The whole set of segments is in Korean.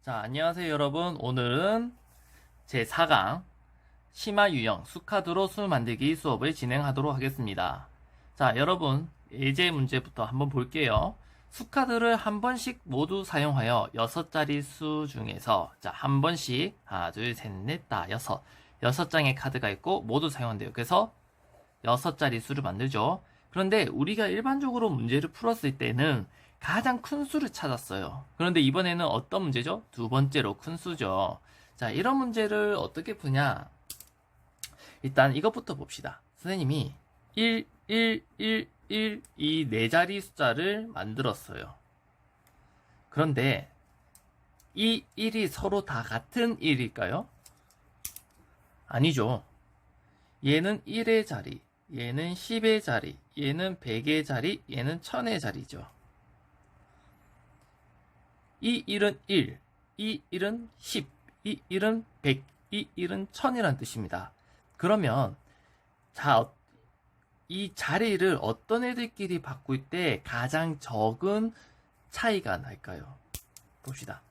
자, 안녕하세요 여러분. 오늘은 제4강 심화 유형 수카드로 수 만들기 수업을 진행하도록 하겠습니다. 자, 여러분 예제 문제부터 한번 볼게요. 수카드를 한 번씩 모두 사용하여 6자리 수 중에서 한 번씩 하나, 둘, 셋, 넷, 다, 6장의 카드가 있고 모두 사용한대요. 그래서 6자리 수를 만들죠. 그런데 우리가 일반적으로 문제를 풀었을 때는 가장 큰 수를 찾았어요. 그런데 이번에는 어떤 문제죠? 두 번째로 큰 수죠. 자, 이런 문제를 어떻게 푸냐? 일단 이것부터 봅시다. 선생님이 1, 1, 1, 1 이 네 자리 숫자를 만들었어요. 그런데 이 1이 서로 다 같은 1일까요? 아니죠. 얘는 1의 자리, 얘는 10의 자리, 얘는 100의 자리, 얘는 1000의 자리죠. 이 1은 1, 이 1은 10, 이 1은 100, 이 1은 1000이란 뜻입니다. 그러면 이 자리를 어떤 애들끼리 바꿀 때 가장 적은 차이가 날까요? 봅시다.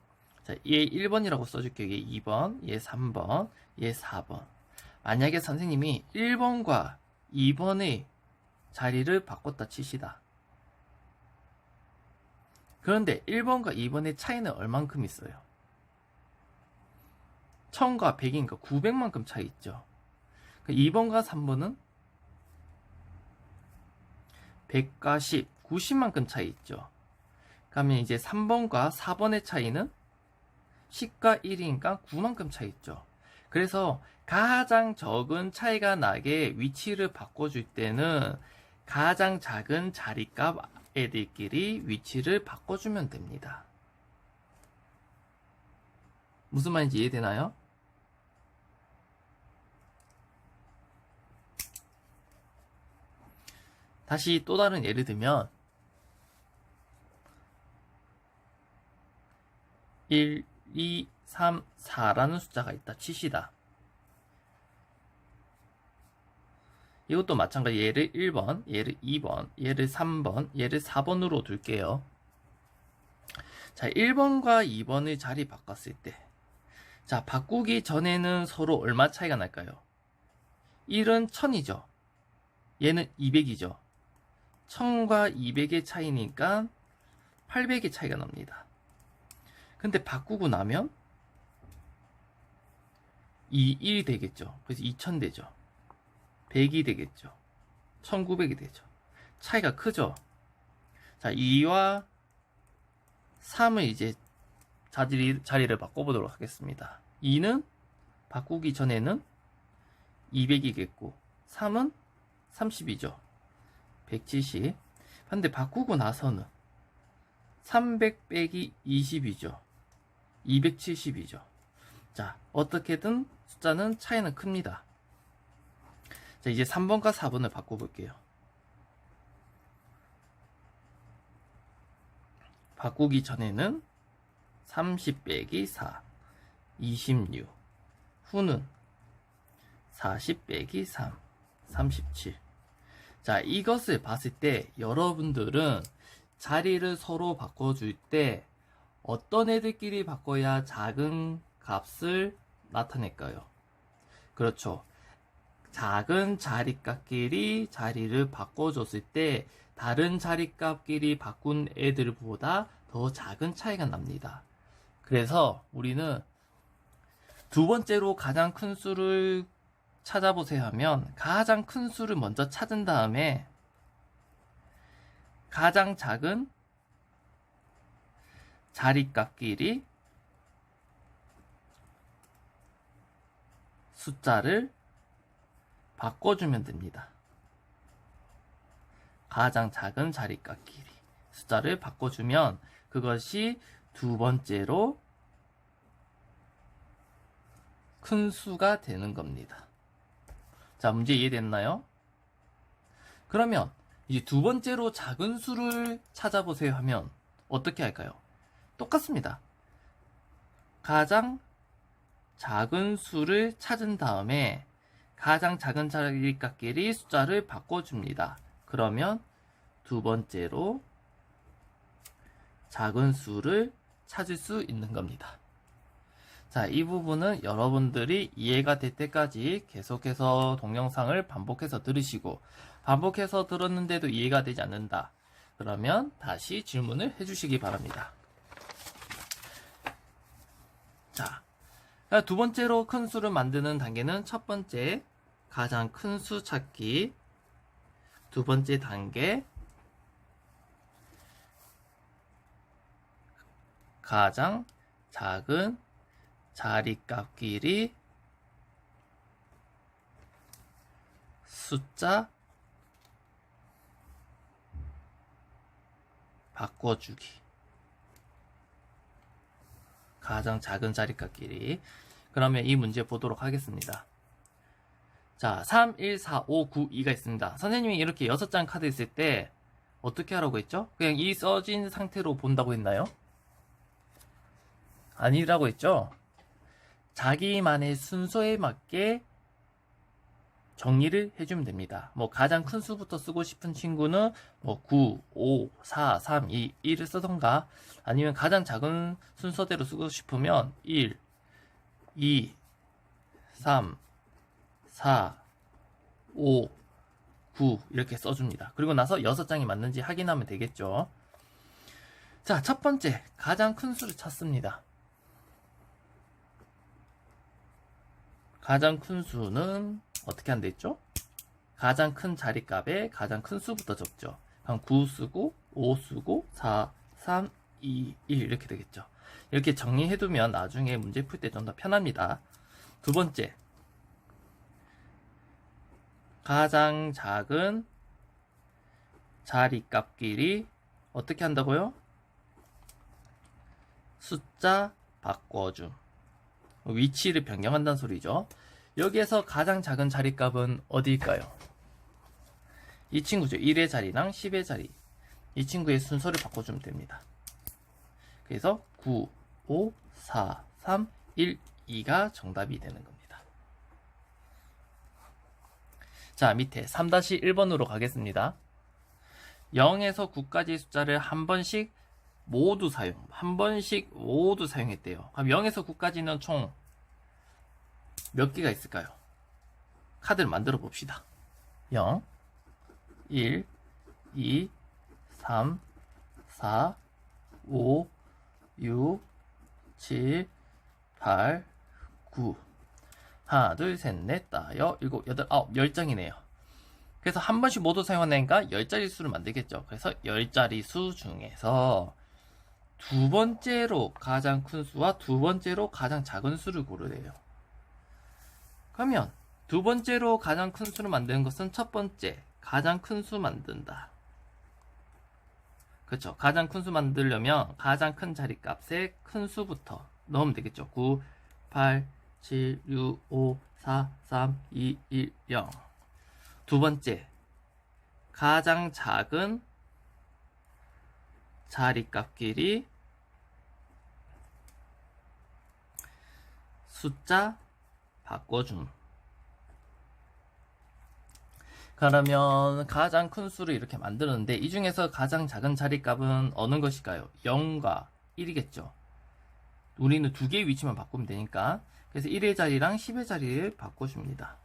자, 얘 1번이라고 써줄게요. 얘 2번, 얘 3번, 얘 4번. 만약에 선생님이 1번과 2번의 자리를 바꿨다 칩시다. 그런데 1번과 2번의 차이는 얼만큼 있어요? 1000과 100인가 900만큼 차이 있죠. 2번과 3번은 100과 10, 90만큼 차이 있죠. 그러면 이제 3번과 4번의 차이는 10과 1이니까 9만큼 차이 있죠. 그래서 가장 적은 차이가 나게 위치를 바꿔줄 때는 가장 작은 자리값 애들끼리 위치를 바꿔주면 됩니다. 무슨 말인지 이해되나요? 다시 또 다른 예를 들면 1, 2, 3, 4라는 숫자가 있다 칩시다. 이것도 마찬가지 얘를 1번, 얘를 2번, 얘를 3번, 얘를 4번으로 둘게요. 자, 1번과 2번의 자리 바꿨을 때 자, 바꾸기 전에는 서로 얼마 차이가 날까요? 1은 1000이죠. 얘는 200이죠. 1000과 200의 차이니까 800의 차이가 납니다. 근데 바꾸고 나면 1이 되겠죠. 그래서 2000 되죠. 100이 되겠죠. 1900이 되죠. 차이가 크죠. 자, 2와 3을 이제 자리를 바꿔보도록 하겠습니다. 2는 바꾸기 전에는 200이겠고 3은 30이죠. 170. 근데 바꾸고 나서는 300 빼기 20이죠. 270이죠. 자, 어떻게든 숫자는 차이는 큽니다. 자, 이제 3번과 4번을 바꿔볼게요. 바꾸기 전에는 30 빼기 4, 26. 후는 40 빼기 3, 37. 자, 이것을 봤을 때 여러분들은 자리를 서로 바꿔줄 때 어떤 애들끼리 바꿔야 작은 값을 나타낼까요? 그렇죠. 작은 자리값끼리 자리를 바꿔줬을 때 다른 자리값끼리 바꾼 애들보다 더 작은 차이가 납니다. 그래서 우리는 두 번째로 가장 큰 수를 찾아보세요 하면 가장 큰 수를 먼저 찾은 다음에 가장 작은 자리값끼리 숫자를 바꿔주면 됩니다. 가장 작은 자리값끼리 숫자를 바꿔주면 그것이 두 번째로 큰 수가 되는 겁니다. 자, 문제 이해됐나요? 그러면 이제 두 번째로 작은 수를 찾아보세요 하면 어떻게 할까요? 똑같습니다. 가장 작은 수를 찾은 다음에 가장 작은 자리값끼리 숫자를 바꿔줍니다. 그러면 두 번째로 작은 수를 찾을 수 있는 겁니다. 자, 이 부분은 여러분들이 이해가 될 때까지 계속해서 동영상을 반복해서 들으시고, 반복해서 들었는데도 이해가 되지 않는다. 그러면 다시 질문을 해주시기 바랍니다. 자, 두 번째로 큰 수를 만드는 단계는 첫 번째, 가장 큰 수 찾기. 두 번째 단계, 가장 작은 자리값끼리 숫자 바꿔주기. 가장 작은 자리값끼리. 그러면 이 문제 보도록 하겠습니다. 자, 3, 1, 4, 5, 9, 2가 있습니다. 선생님이 이렇게 6장 카드 있을 때 어떻게 하라고 했죠? 그냥 이 써진 상태로 본다고 했나요? 아니라고 했죠? 자기만의 순서에 맞게 정리를 해주면 됩니다. 뭐 가장 큰 수부터 쓰고 싶은 친구는 뭐 9, 5, 4, 3, 2, 1을 쓰던가, 아니면 가장 작은 순서대로 쓰고 싶으면 1, 2, 3, 4, 5, 9 이렇게 써줍니다. 그리고 나서 6장이 맞는지 확인하면 되겠죠. 자, 첫 번째, 가장 큰 수를 찾습니다. 가장 큰 수는 어떻게 한다 했죠? 가장 큰 자리값에 가장 큰 수부터 적죠. 그럼 9 쓰고 5 쓰고 4, 3, 2, 1 이렇게 되겠죠. 이렇게 정리해두면 나중에 문제 풀 때 좀 더 편합니다. 두 번째, 가장 작은 자리값끼리 어떻게 한다고요? 숫자 바꿔줌. 위치를 변경한다는 소리죠. 여기에서 가장 작은 자리값은 어디일까요? 이 친구죠. 1의 자리랑 10의 자리. 이 친구의 순서를 바꿔주면 됩니다. 그래서 9, 5, 4, 3, 1, 2가 정답이 되는 겁니다. 자, 밑에 3-1번으로 가겠습니다. 0에서 9까지 숫자를 한 번씩 모두 사용했대요. 그럼 0에서 9까지는 총 몇 개가 있을까요? 카드를 만들어 봅시다. 0, 1, 2, 3, 4, 5, 6, 7, 8, 9. 하나, 둘, 셋, 넷, 다, 여, 일곱, 여덟, 아홉, 10장이네요. 그래서 한 번씩 모두 사용하니까 10자리 수를 만들겠죠. 그래서 10자리 수 중에서 두 번째로 가장 큰 수와 두 번째로 가장 작은 수를 고르래요. 그러면 두 번째로 가장 큰 수를 만드는 것은 첫 번째, 가장 큰 수 만든다. 그렇죠. 가장 큰 수 만들려면 가장 큰 자리값에 큰 수부터 넣으면 되겠죠. 9, 8, 7, 6, 5, 4, 3, 2, 1, 0. 두 번째, 가장 작은 자리값끼리 숫자 바꿔줌. 그러면 가장 큰 수를 이렇게 만드는데 이 중에서 가장 작은 자리값은 어느 것일까요? 0과 1이겠죠. 우리는 두 개의 위치만 바꾸면 되니까. 그래서 1의 자리랑 10의 자리를 바꿔줍니다.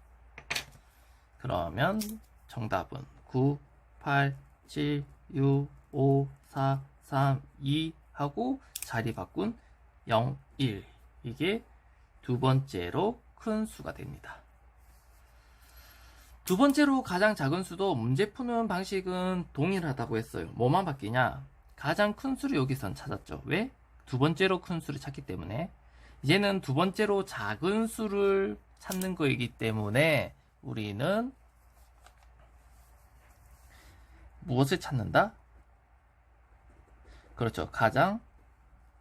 그러면 정답은 9, 8, 7, 6, 5, 4, 3, 2 하고 자리 바꾼 0, 1. 이게 두 번째로 큰 수가 됩니다. 두 번째로 가장 작은 수도 문제 푸는 방식은 동일하다고 했어요. 뭐만 바뀌냐? 가장 큰 수를 여기선 찾았죠. 왜? 두 번째로 큰 수를 찾기 때문에. 이제는 두 번째로 작은 수를 찾는 거이기 때문에 우리는 무엇을 찾는다? 그렇죠. 가장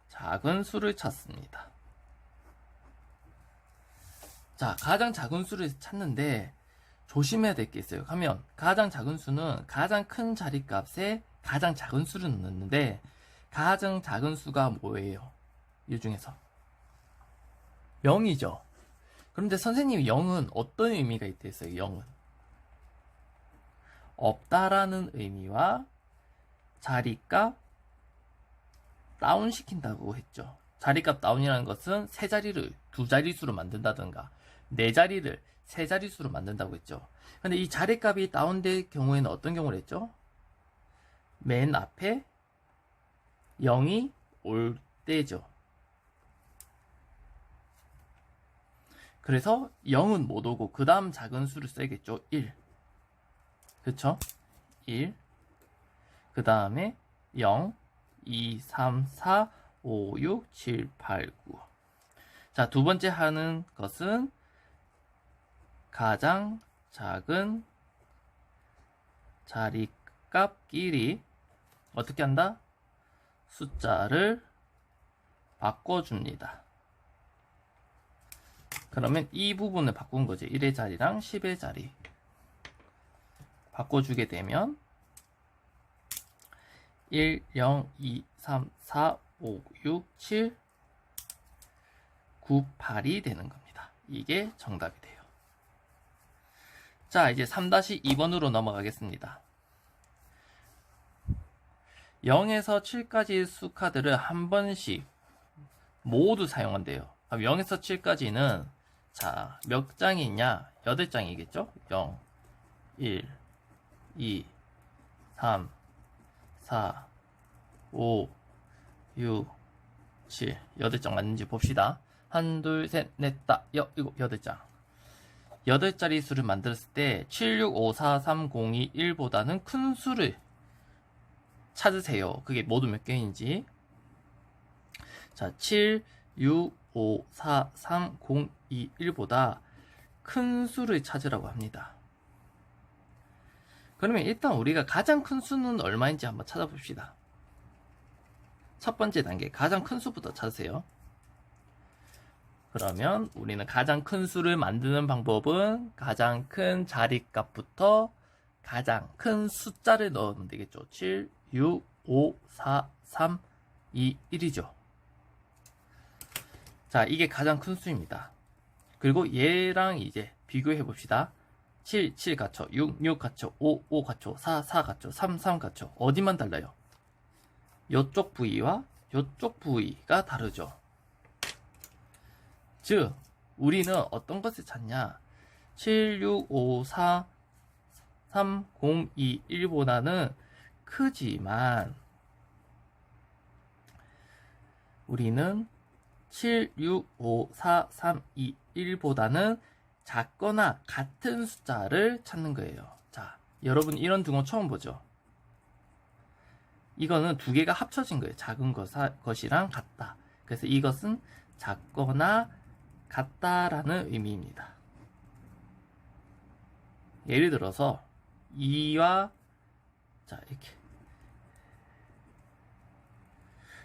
작은 수를 찾습니다. 자, 가장 작은 수를 찾는데 조심해야 될 게 있어요. 하면 가장 작은 수는 가장 큰 자리값에 가장 작은 수를 넣는데 가장 작은 수가 뭐예요? 이 중에서 0이죠. 그런데 선생님이 0은 어떤 의미가 있다 했어요? 0은 없다라는 의미와 자리값 다운시킨다고 했죠. 자리값 다운이라는 것은 세 자리를 두 자릿수로 만든다든가 네 자리를 세 자릿수로 만든다고 했죠. 근데 이 자리값이 다운될 경우에는 어떤 경우를 했죠? 맨 앞에 0이 올 때죠. 그래서 0은 못 오고 그 다음 작은 수를 써야겠죠. 1. 그쵸? 1. 그 다음에 0, 2, 3, 4, 5, 6, 7, 8, 9. 자, 두 번째 하는 것은 가장 작은 자리값끼리 어떻게 한다? 숫자를 바꿔줍니다. 그러면 이 부분을 바꾼 거지. 1의 자리랑 10의 자리 바꿔주게 되면 1, 0, 2, 3, 4, 5, 6, 7, 9, 8이 되는 겁니다. 이게 정답이 돼요. 자, 이제 3-2번으로 넘어가겠습니다. 0에서 7까지 수카드를 한 번씩 모두 사용한대요. 그럼 0에서 7까지는 자, 몇 장이 있냐? 8장이겠죠? 0, 1, 2, 3, 4, 5, 6, 7. 8장 맞는지 봅시다. 1, 2, 3, 4, 5, 6, 8장. 8자리 수를 만들었을 때 7, 6, 5, 4, 3, 0, 2, 1보다는 큰 수를 찾으세요. 그게 모두 몇 개인지. 자, 7, 6, 5, 4, 3, 0, 2, 1보다 큰 수를 찾으라고 합니다. 그러면 일단 우리가 가장 큰 수는 얼마인지 한번 찾아봅시다. 첫 번째 단계, 가장 큰 수부터 찾으세요. 그러면 우리는 가장 큰 수를 만드는 방법은 가장 큰 자리값부터 가장 큰 숫자를 넣으면 되겠죠. 7, 6, 5, 4, 3, 2, 1이죠. 자, 이게 가장 큰 수입니다. 그리고 얘랑 이제 비교해 봅시다. 7, 7 갖춰, 6, 6 갖춰, 5, 5 갖춰, 4, 4 갖춰, 3, 3 갖춰. 어디만 달라요? 이쪽 부위와 이쪽 부위가 다르죠. 즉, 우리는 어떤 것을 찾냐? 7, 6, 5, 4, 3, 0, 2, 1보다는 크지만 우리는 7, 6, 5, 4, 3, 2, 1보다는 작거나 같은 숫자를 찾는 거예요. 자, 여러분 이런 둥어 처음 보죠? 이거는 두 개가 합쳐진 거예요. 작은 것이랑 같다. 그래서 이것은 작거나 같다라는 의미입니다. 예를 들어서 2와 자 이렇게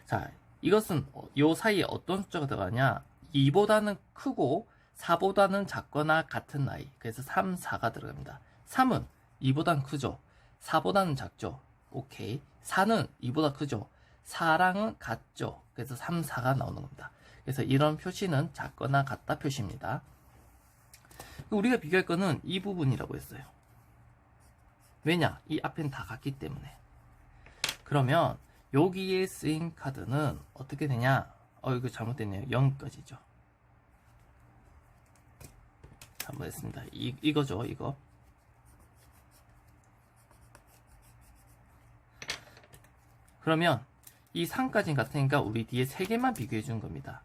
자 이것은 요 사이에 어떤 숫자가 들어가냐 2보다는 크고 4보다는 작거나 같은 나이 그래서 3, 4가 들어갑니다. 3은 2보다는 크죠. 4보다는 작죠. 오케이. 4는 2보다 크죠. 4랑은 같죠. 그래서 3, 4가 나오는 겁니다. 그래서 이런 표시는 작거나 같다 표시입니다. 우리가 비교할 거는 이 부분이라고 했어요. 왜냐? 이 앞엔 다 같기 때문에. 그러면 여기에 쓰인 카드는 어떻게 되냐? 이거 잘못됐네요. 0까지죠. 잘못했습니다. 이거죠, 이거. 그러면 이 3까지 같으니까 우리 뒤에 3개만 비교해 주는 겁니다.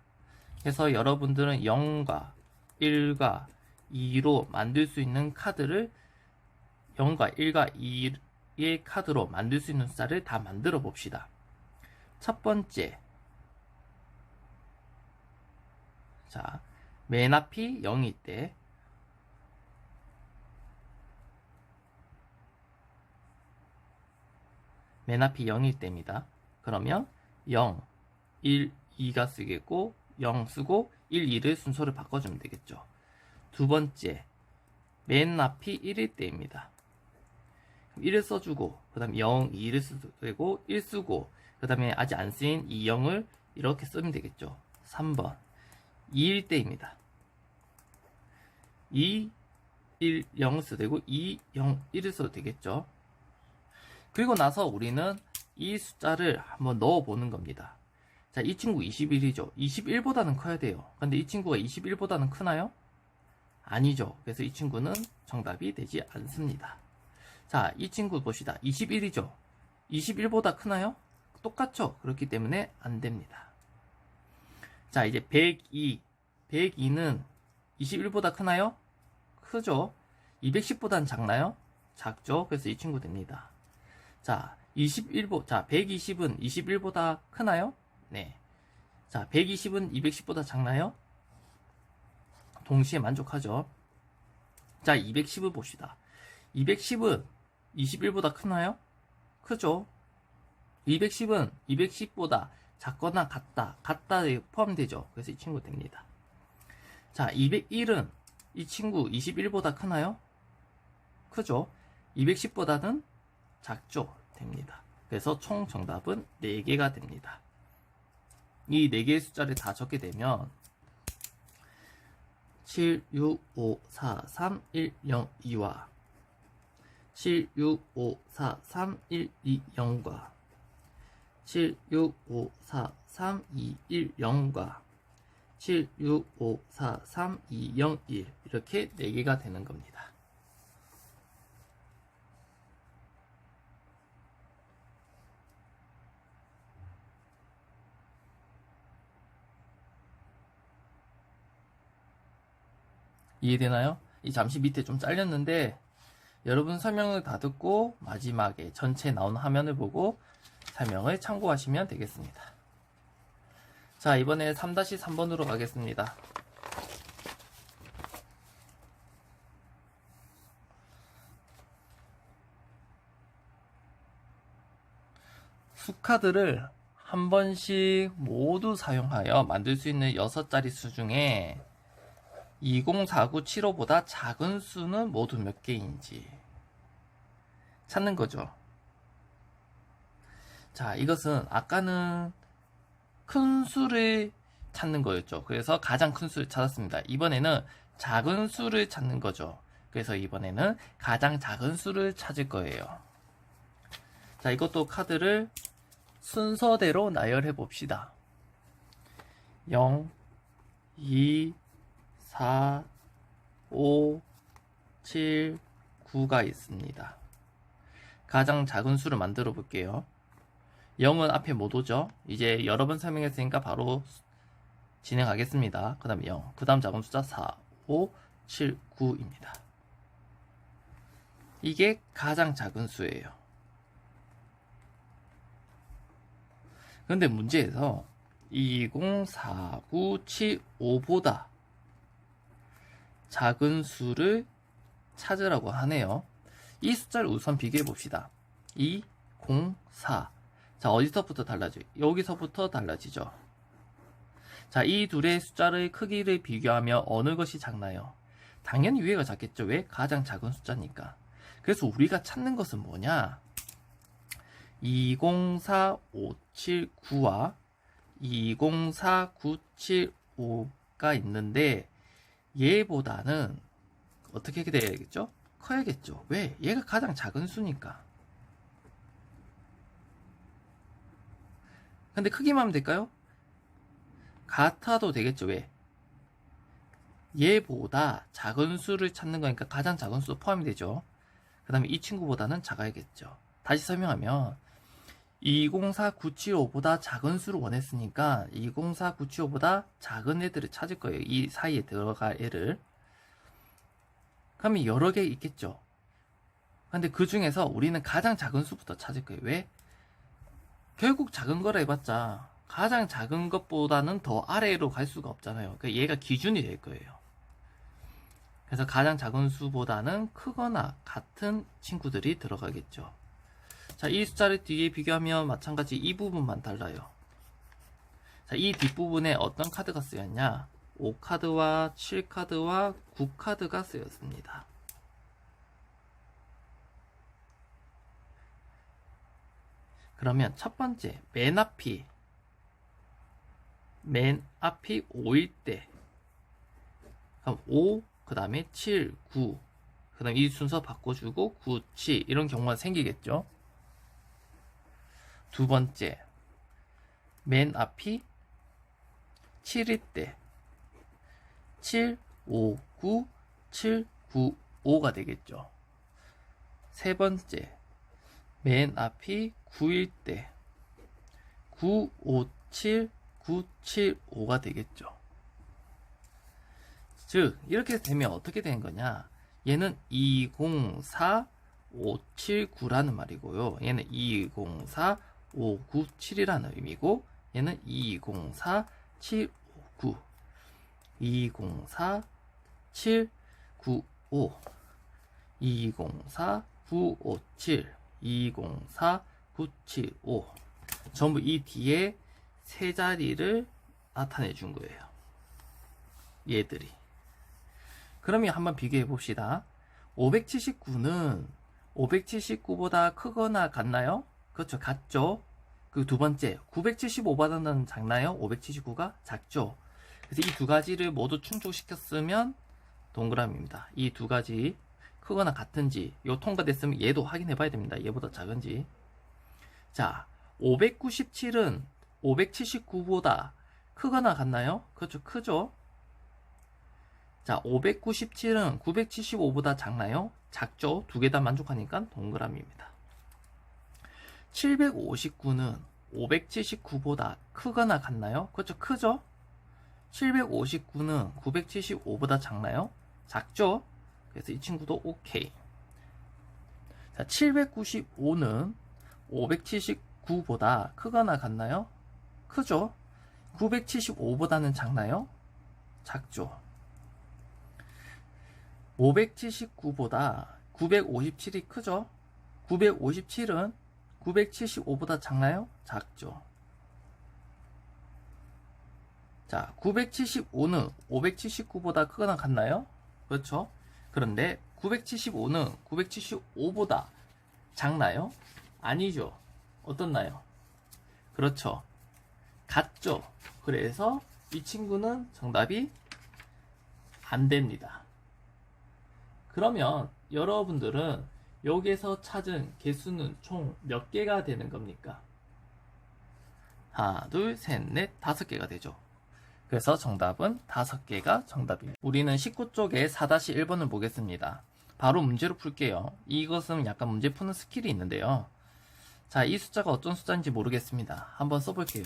그래서 여러분들은 0과 1과 2로 만들 수 있는 카드를 0과 1과 2의 카드로 만들 수 있는 숫자를 다 만들어 봅시다. 첫 번째, 자, 맨 앞이 0일 때 맨 앞이 0일 때입니다. 그러면 0, 1, 2가 쓰겠고 0 쓰고 1, 2를 순서를 바꿔주면 되겠죠. 두 번째, 맨 앞이 1일 때입니다. 1을 써주고 그 다음에 0, 2를 쓰고 1 쓰고 그 다음에 아직 안 쓰인 2, 0을 이렇게 쓰면 되겠죠. 3번, 2일 때입니다. 2, 1, 0 써도 되고 2, 0, 1을 써도 되겠죠. 그리고 나서 우리는 이 숫자를 한번 넣어 보는 겁니다. 자, 이 친구 21이죠. 21보다는 커야 돼요. 근데 이 친구가 21보다는 크나요? 아니죠. 그래서 이 친구는 정답이 되지 않습니다. 자, 이 친구 봅시다. 21이죠. 21보다 크나요? 똑같죠. 그렇기 때문에 안 됩니다. 자, 이제 102. 102는 21보다 크나요? 크죠. 210보다는 작나요? 작죠. 그래서 이 친구 됩니다. 자, 120은 21보다 크나요? 네. 자, 120은 210보다 작나요? 동시에 만족하죠. 자, 210을 봅시다. 210은 21보다 크나요? 크죠. 210은 210보다 작거나 같다에 포함되죠. 그래서 이 친구 됩니다. 자, 201은 이 친구 21보다 크나요? 크죠. 210보다는 작죠. 됩니다. 그래서 총 정답은 4개가 됩니다. 이 4개의 숫자를 다 적게 되면 7, 6, 5, 4, 3, 1, 0, 2와 7, 6, 5, 4, 3, 1, 2, 0과 7, 6, 5, 4, 3, 2, 1, 0과 7, 6, 5, 4, 3, 2, 0, 1 이렇게 4개가 되는 겁니다. 이해되나요? 잠시 밑에 좀 잘렸는데 여러분 설명을 다 듣고 마지막에 전체 나온 화면을 보고 설명을 참고하시면 되겠습니다. 자, 이번에 3-3번으로 가겠습니다. 수카드를 한 번씩 모두 사용하여 만들 수 있는 6자리 수 중에 204975보다 작은 수는 모두 몇 개인지 찾는 거죠. 자, 이것은 아까는 큰 수를 찾는 거였죠. 그래서 가장 큰 수를 찾았습니다. 이번에는 작은 수를 찾는 거죠. 그래서 이번에는 가장 작은 수를 찾을 거예요. 자, 이것도 카드를 순서대로 나열해 봅시다. 0, 2, 4, 5, 7, 9가 있습니다. 가장 작은 수를 만들어 볼게요. 0은 앞에 못 오죠. 이제 여러 번 설명했으니까 바로 진행하겠습니다. 그 다음에 0, 그 다음 작은 숫자 4, 5, 7, 9입니다. 이게 가장 작은 수예요. 그런데 문제에서 204975보다 작은 수를 찾으라고 하네요. 이 숫자를 우선 비교해 봅시다. 2, 0, 4. 자, 어디서부터 달라져요? 여기서부터 달라지죠. 자, 이 둘의 숫자의 크기를 비교하며 어느 것이 작나요? 당연히 위에가 작겠죠. 왜? 가장 작은 숫자니까. 그래서 우리가 찾는 것은 뭐냐? 204579와 204975가 있는데 얘보다는 어떻게 돼야겠죠? 커야겠죠. 왜? 얘가 가장 작은 수니까. 근데 크기만 하면 될까요? 같아도 되겠죠. 왜? 얘보다 작은 수를 찾는 거니까 가장 작은 수도 포함이 되죠. 그 다음에 이 친구보다는 작아야겠죠. 다시 설명하면 204975보다 작은 수를 원했으니까 204975보다 작은 애들을 찾을 거예요. 이 사이에 들어갈 애를. 그러면 여러 개 있겠죠. 근데 그 중에서 우리는 가장 작은 수부터 찾을 거예요. 왜? 결국 작은 거라 해봤자 가장 작은 것보다는 더 아래로 갈 수가 없잖아요. 그러니까 얘가 기준이 될 거예요. 그래서 가장 작은 수보다는 크거나 같은 친구들이 들어가겠죠. 자, 이 숫자를 뒤에 비교하면 마찬가지 이 부분만 달라요. 자, 이 뒷부분에 어떤 카드가 쓰였냐? 5카드와 7카드와 9카드가 쓰였습니다. 그러면 첫 번째, 맨 앞이 5일 때, 그럼 5, 그 다음에 7, 9, 그 다음에 이 순서 바꿔주고 9, 7 이런 경우가 생기겠죠. 두 번째, 맨 앞이 7일 때 7, 5, 9, 7, 9, 5가 되겠죠. 세 번째, 맨 앞이 9일 때 9, 5, 7, 9, 7, 5가 되겠죠. 즉 이렇게 되면 어떻게 되는 거냐, 얘는 204, 579라는 말이고요. 얘는 204, 597이라는 의미고, 얘는 204, 759, 204, 795, 204, 957, 204, 975. 전부 이 뒤에 세 자리를 나타내 준 거예요. 얘들이. 그러면 한번 비교해 봅시다. 579는 579보다 크거나 같나요? 그렇죠. 같죠. 그 두 번째, 975보다는 작나요? 579가 작죠. 그래서 이 두 가지를 모두 충족시켰으면 동그라미입니다. 이 두 가지 크거나 같은지, 요 통과됐으면 얘도 확인해 봐야 됩니다. 얘보다 작은지. 자, 597은 579보다 크거나 같나요? 그렇죠. 크죠. 자, 597은 975보다 작나요? 작죠. 두 개 다 만족하니까 동그라미입니다. 759는 579보다 크거나 같나요? 그렇죠. 크죠. 759는 975보다 작나요? 작죠. 그래서 이 친구도 오케이. 자, 795는 579보다 크거나 같나요? 크죠. 975보다는 작나요? 작죠. 579보다 957이 크죠. 957은 975보다 작나요? 작죠. 자, 975는 579보다 크거나 같나요? 그렇죠. 그런데 975는 975보다 작나요? 아니죠. 어떻나요? 그렇죠. 같죠. 그래서 이 친구는 정답이 안 됩니다. 그러면 여러분들은 여기에서 찾은 개수는 총 몇 개가 되는 겁니까? 하나, 둘, 셋, 넷, 5개가 되죠. 그래서 정답은 5개가 정답입니다. 우리는 19쪽에 4-1번을 보겠습니다. 바로 문제로 풀게요. 이것은 약간 문제 푸는 스킬이 있는데요. 자, 이 숫자가 어떤 숫자인지 모르겠습니다. 한번 써볼게요.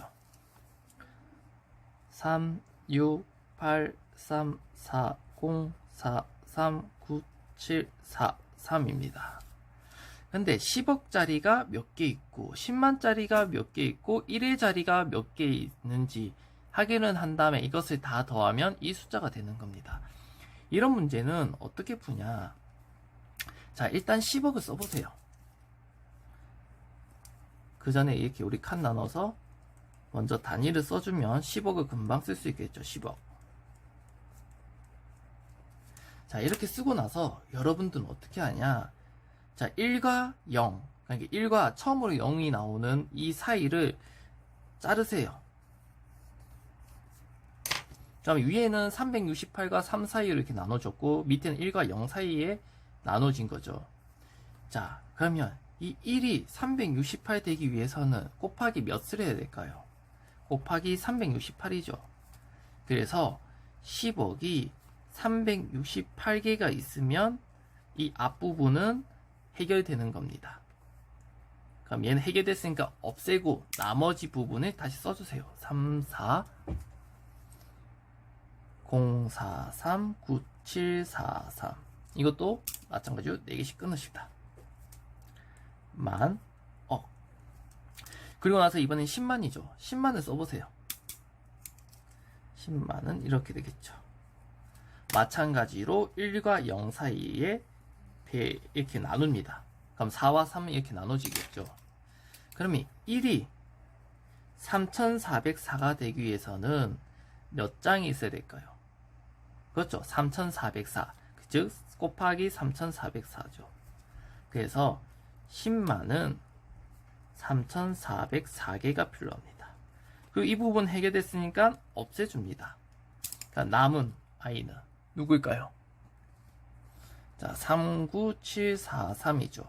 3, 6, 8, 3, 4, 0, 4, 3, 9, 7, 4, 3입니다. 근데 10억짜리가 몇 개 있고 10만짜리가 몇 개 있고 1의 자리가 몇 개 있는지 확인을 한 다음에 이것을 다 더하면 이 숫자가 되는 겁니다. 이런 문제는 어떻게 푸냐. 자, 일단 10억을 써보세요. 그 전에 이렇게 우리 칸 나눠서 먼저 단위를 써주면 10억을 금방 쓸 수 있겠죠. 10억. 자, 이렇게 쓰고 나서 여러분들은 어떻게 하냐. 자, 1과 0, 그러니까 1과 처음으로 0이 나오는 이 사이를 자르세요. 그럼 위에는 368과 3 사이를 이렇게 나눠줬고 밑에는 1과 0 사이에 나눠진 거죠. 자, 그러면 이 1이 368 되기 위해서는 곱하기 몇을 해야 될까요? 곱하기 368이죠. 그래서 10억이 368개가 있으면 이 앞부분은 해결되는 겁니다. 그럼 얘는 해결됐으니까 없애고 나머지 부분을 다시 써주세요. 3, 4, 0, 4, 3, 9, 7, 4, 3. 이것도 마찬가지로 4개씩 끊으십니다. 만, 억. 그리고 나서 이번엔 10만이죠. 10만을 써보세요. 10만은 이렇게 되겠죠. 마찬가지로 1과 0 사이에 이렇게 나눕니다. 그럼 4와 3은 이렇게 나눠지겠죠. 그러면 1이 3404가 되기 위해서는 몇 장이 있어야 될까요? 그렇죠. 3404. 즉 곱하기 3404죠. 그래서 10만은 3404개가 필요합니다. 그리고 이 부분 해결됐으니까 없애줍니다. 그러니까 남은 i는 누구일까요? 자, 39743이죠.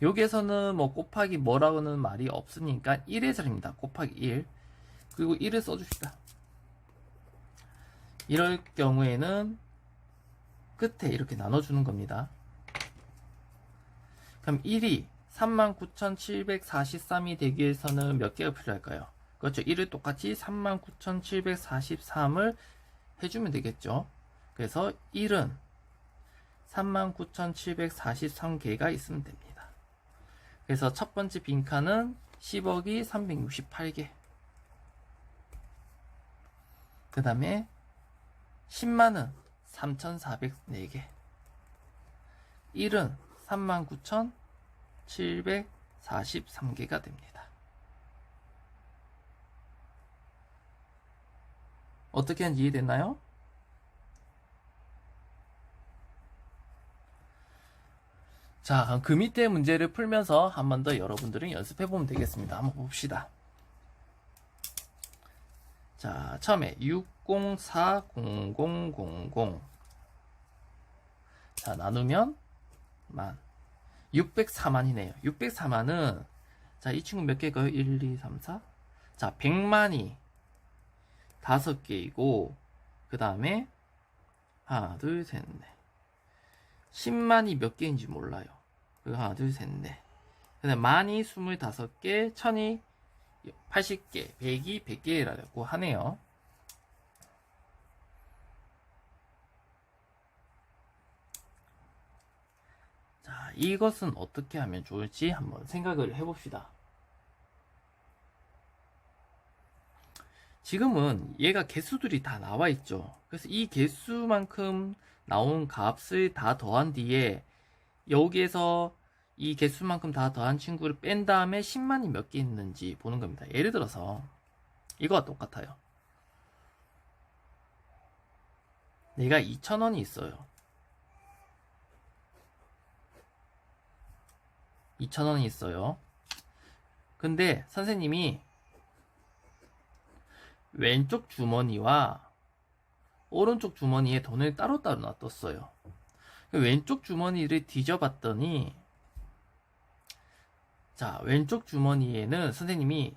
여기에서는 뭐 곱하기 뭐라고는 말이 없으니까 1의 자리입니다. 곱하기 1. 그리고 1을 써줍시다. 이럴 경우에는 끝에 이렇게 나눠주는 겁니다. 그럼 1이 39,743이 되기 위해서는 몇 개가 필요할까요? 그렇죠. 1을 똑같이 39,743을 해주면 되겠죠. 그래서 1은 39,743개가 있으면 됩니다. 그래서 첫 번째 빈칸은 10억이 368개. 그 다음에 10만은 3,404개. 1은 39,743개가 됩니다. 어떻게 하는지 이해됐나요? 자, 그럼 그 밑에 문제를 풀면서 한 번 더 여러분들은 연습해보면 되겠습니다. 한번 봅시다. 자, 처음에 6040000. 자, 나누면 만 604만이네요. 604만은 자, 이 친구 몇 개일까요? 1, 2, 3, 4. 자, 100만이 5개이고 그 다음에 하나, 둘, 셋, 넷. 10만이 몇 개인지 몰라요. 그리고 하나, 둘, 셋, 넷. 그 다음에 만이 25개, 천이 80개, 100이 100개라고 하네요. 자, 이것은 어떻게 하면 좋을지 한번 생각을 해봅시다. 지금은 얘가 개수들이 다 나와 있죠. 그래서 이 개수만큼 나온 값을 다 더한 뒤에 여기에서 이 개수만큼 다 더한 친구를 뺀 다음에 10만이 몇 개 있는지 보는 겁니다. 예를 들어서 이거와 똑같아요. 내가 2,000원이 있어요. 2,000원이 있어요. 근데 선생님이 왼쪽 주머니와 오른쪽 주머니에 돈을 따로따로 놔뒀어요. 왼쪽 주머니를 뒤져봤더니 자, 왼쪽 주머니에는 선생님이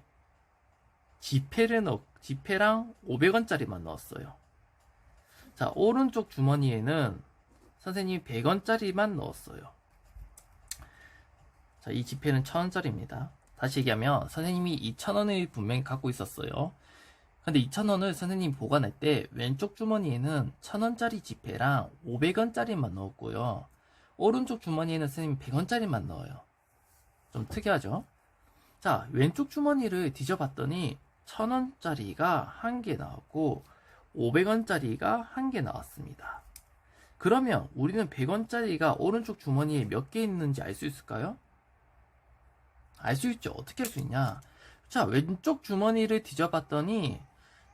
지폐랑 500원짜리만 넣었어요. 자, 오른쪽 주머니에는 선생님이 100원짜리만 넣었어요. 자, 이 지폐는 1,000원짜리입니다. 다시 얘기하면 선생님이 2,000원을 분명히 갖고 있었어요. 근데 2,000원을 선생님이 보관할 때 왼쪽 주머니에는 1,000원짜리 지폐랑 500원짜리만 넣었고요. 오른쪽 주머니에는 선생님이 100원짜리만 넣어요. 좀 특이하죠? 자, 왼쪽 주머니를 뒤져봤더니 1,000원짜리가 1개 나왔고 500원짜리가 1개 나왔습니다. 그러면 우리는 100원짜리가 오른쪽 주머니에 몇 개 있는지 알 수 있을까요? 알 수 있죠. 어떻게 할 수 있냐? 자, 왼쪽 주머니를 뒤져봤더니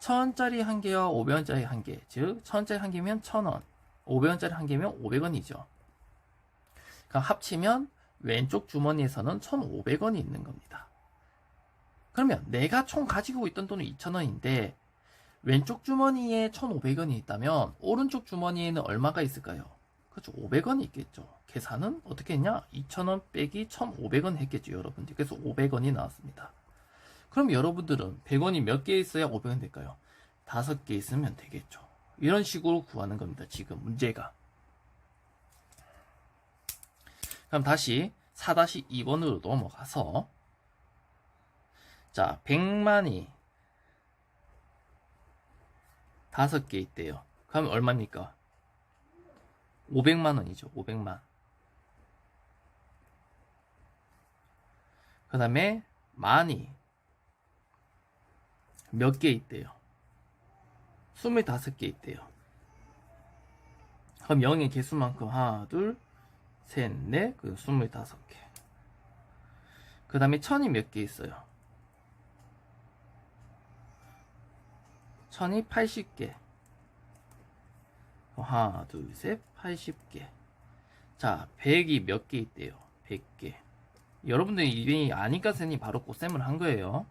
1,000원짜리 1개와 500원짜리 1개, 즉 1,000원짜리 1개면 1,000원, 500원짜리 1개면 500원이죠. 그럼 합치면 왼쪽 주머니에서는 1,500원이 있는 겁니다. 그러면 내가 총 가지고 있던 돈은 2,000원인데 왼쪽 주머니에 1,500원이 있다면 오른쪽 주머니에는 얼마가 있을까요? 그렇죠. 500원이 있겠죠. 계산은 어떻게 했냐? 2,000원 빼기 1,500원 했겠죠, 여러분들. 그래서 500원이 나왔습니다. 그럼 여러분들은 100원이 몇 개 있어야 500원 될까요? 5개 있으면 되겠죠. 이런 식으로 구하는 겁니다. 지금 문제가. 그럼 다시 4-2번으로 넘어가서 자, 100만이 5개 있대요. 그럼 얼마입니까? 500만원이죠. 500만. 그 다음에 만이 몇 개 있대요? 25개 있대요. 그럼 0의 개수만큼 하나, 둘, 셋, 넷, 그 25개. 그 다음에 1,000이 몇 개 있어요? 1,000이 80개. 하나, 둘, 셋, 80개. 자, 100이 몇 개 있대요? 100개. 여러분들이 이게 아니까 선생님이 바로 고쌤을 한 거예요.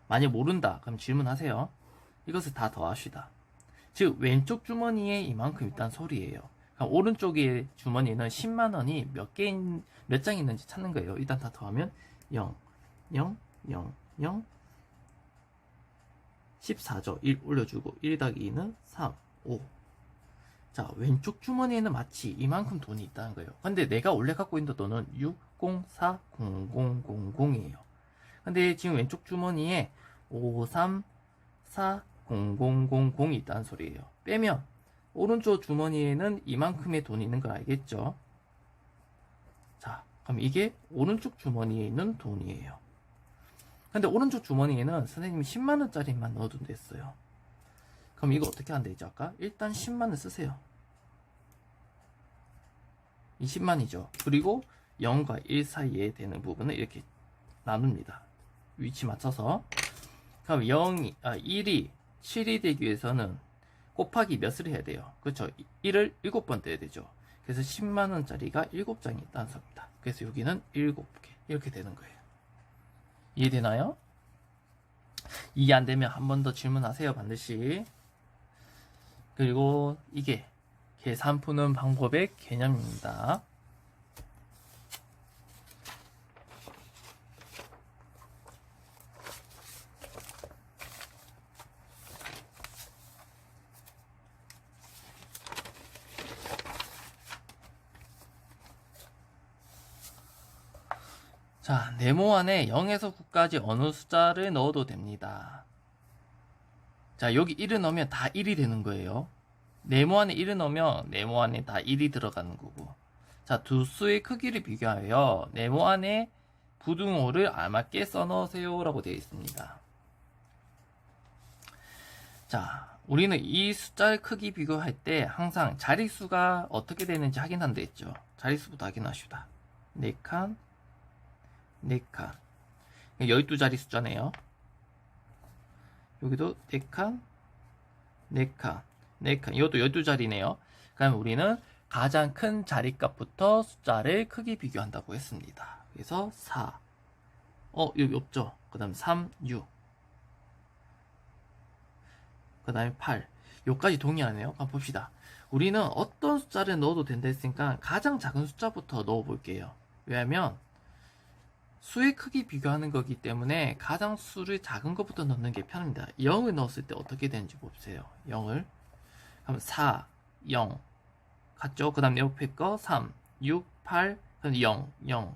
만약 모른다, 그럼 질문하세요. 이것을 다 더합시다. 즉, 왼쪽 주머니에 이만큼 있다는 소리예요. 그럼 오른쪽의 주머니는 10만원이 몇 장 있는지 찾는 거예요. 일단 다 더하면 0, 0, 0, 0, 14죠. 1 올려주고 1 더하기 2는 3, 5. 자, 왼쪽 주머니에는 마치 이만큼 돈이 있다는 거예요. 근데 내가 원래 갖고 있는 돈은 604000이에요. 근데 지금 왼쪽 주머니에 534000이 있다는 소리예요. 빼면 오른쪽 주머니에는 이만큼의 돈이 있는 걸 알겠죠? 자, 그럼 이게 오른쪽 주머니에 있는 돈이에요. 근데 오른쪽 주머니에는 선생님이 10만원짜리만 넣어둔 됐어요. 그럼 이거 어떻게 하면 되죠? 아까 일단 10만원 쓰세요. 20만이죠. 그리고 0과 1 사이에 되는 부분을 이렇게 나눕니다. 위치 맞춰서. 그럼 1이 7이 되기 위해서는 곱하기 몇을 해야 돼요? 그렇죠. 1을 7번 떼야 되죠. 그래서 10만원짜리가 7장이 있다는 소리입니다. 그래서 여기는 7개 이렇게 되는 거예요. 이해되나요? 이해 안 되면 한 번 더 질문하세요. 반드시. 그리고 이게 계산 푸는 방법의 개념입니다. 자, 네모 안에 0에서 9까지 어느 숫자를 넣어도 됩니다. 자, 여기 1을 넣으면 다 1이 되는 거예요. 네모 안에 1을 넣으면 네모 안에 다 1이 들어가는 거고. 자, 두 수의 크기를 비교하여 네모 안에 부등호를 알맞게 써넣으세요 라고 되어 있습니다. 자, 우리는 이 숫자의 크기 비교할 때 항상 자릿수가 어떻게 되는지 확인한다 했죠. 자릿수부터 확인합시다. 4칸 4칸 12자리 숫자네요. 여기도 4칸 4칸 4칸 이것도 12자리네요. 그럼 우리는 가장 큰 자리값부터 숫자를 크기 비교한다고 했습니다. 그래서 4 여기 없죠. 그 다음 3, 6 그 다음에 8 여기까지 동의하네요. 한번 봅시다. 우리는 어떤 숫자를 넣어도 된다 했으니까 가장 작은 숫자부터 넣어 볼게요. 왜냐하면 수의 크기 비교하는 거기 때문에 가장 수를 작은 것부터 넣는 게 편합니다. 0을 넣었을 때 어떻게 되는지 보세요. 0을 그럼 4, 0 같죠? 그 다음 옆에 거 3, 6, 8 0, 0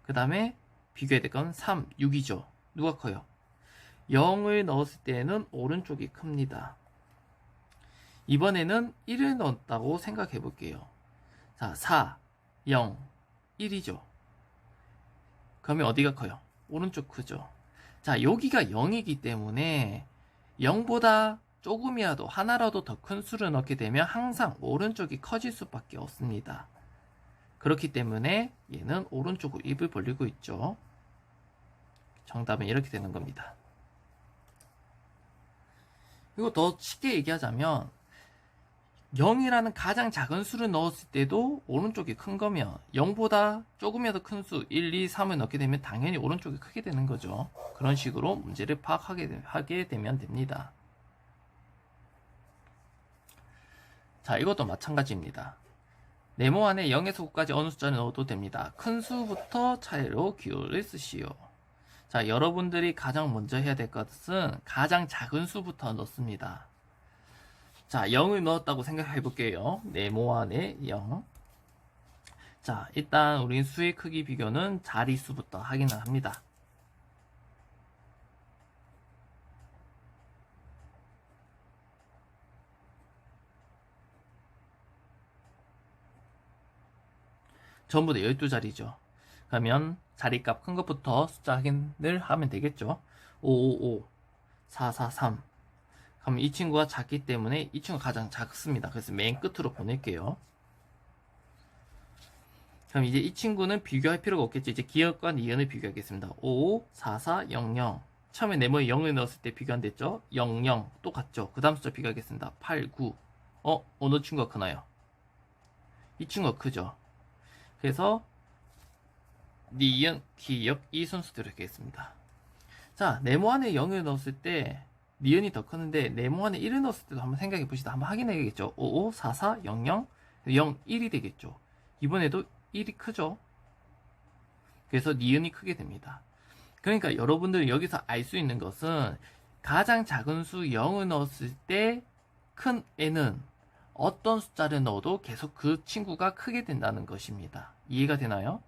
그 다음에 비교해야 될 건 3, 6이죠. 누가 커요? 0을 넣었을 때는 오른쪽이 큽니다. 이번에는 1을 넣었다고 생각해 볼게요. 자, 4, 0, 1이죠. 그러면 어디가 커요? 오른쪽 크죠. 자, 여기가 0이기 때문에 0보다 조금이라도 하나라도 더 큰 수를 넣게 되면 항상 오른쪽이 커질 수밖에 없습니다. 그렇기 때문에 얘는 오른쪽으로 입을 벌리고 있죠. 정답은 이렇게 되는 겁니다. 그리고 더 쉽게 얘기하자면 0이라는 가장 작은 수를 넣었을 때도 오른쪽이 큰 거면 0보다 조금이라도 큰 수 1, 2, 3을 넣게 되면 당연히 오른쪽이 크게 되는 거죠. 그런 식으로 문제를 파악하게 되면 됩니다. 자, 이것도 마찬가지입니다. 네모 안에 0에서 9까지 어느 숫자를 넣어도 됩니다. 큰 수부터 차례로 기호를 쓰시오. 자, 여러분들이 가장 먼저 해야 될 것은 가장 작은 수부터 넣습니다. 자, 0을 넣었다고 생각해 볼게요. 네모 안에 0. 자, 일단 우린 수의 크기 비교는 자릿수부터 확인을 합니다. 전부 다 12자리죠. 그러면 자리값 큰 것부터 숫자 확인을 하면 되겠죠. 555, 443. 그럼 이 친구가 작기 때문에 이 친구가 가장 작습니다. 그래서 맨 끝으로 보낼게요. 그럼 이제 이 친구는 비교할 필요가 없겠죠. 이제 기억과 니은을 비교하겠습니다. 55, 44, 00. 처음에 네모에 0을 넣었을 때 비교 안 됐죠? 00. 똑같죠. 그 다음 숫자 비교하겠습니다. 8, 9. 어느 친구가 크나요? 이 친구가 크죠. 그래서 니은, 기역, 이 순서대로 하겠습니다. 자, 네모 안에 0을 넣었을 때 니은이 더 크는데 네모 안에 1을 넣었을 때도 한번 생각해 봅시다. 한번 확인해야겠죠. 55, 44, 00, 0, 1이 되겠죠. 이번에도 1이 크죠. 그래서 니은이 크게 됩니다. 그러니까 여러분들이 여기서 알 수 있는 것은 가장 작은 수 0을 넣었을 때 큰 n은 어떤 숫자를 넣어도 계속 그 친구가 크게 된다는 것입니다. 이해가 되나요?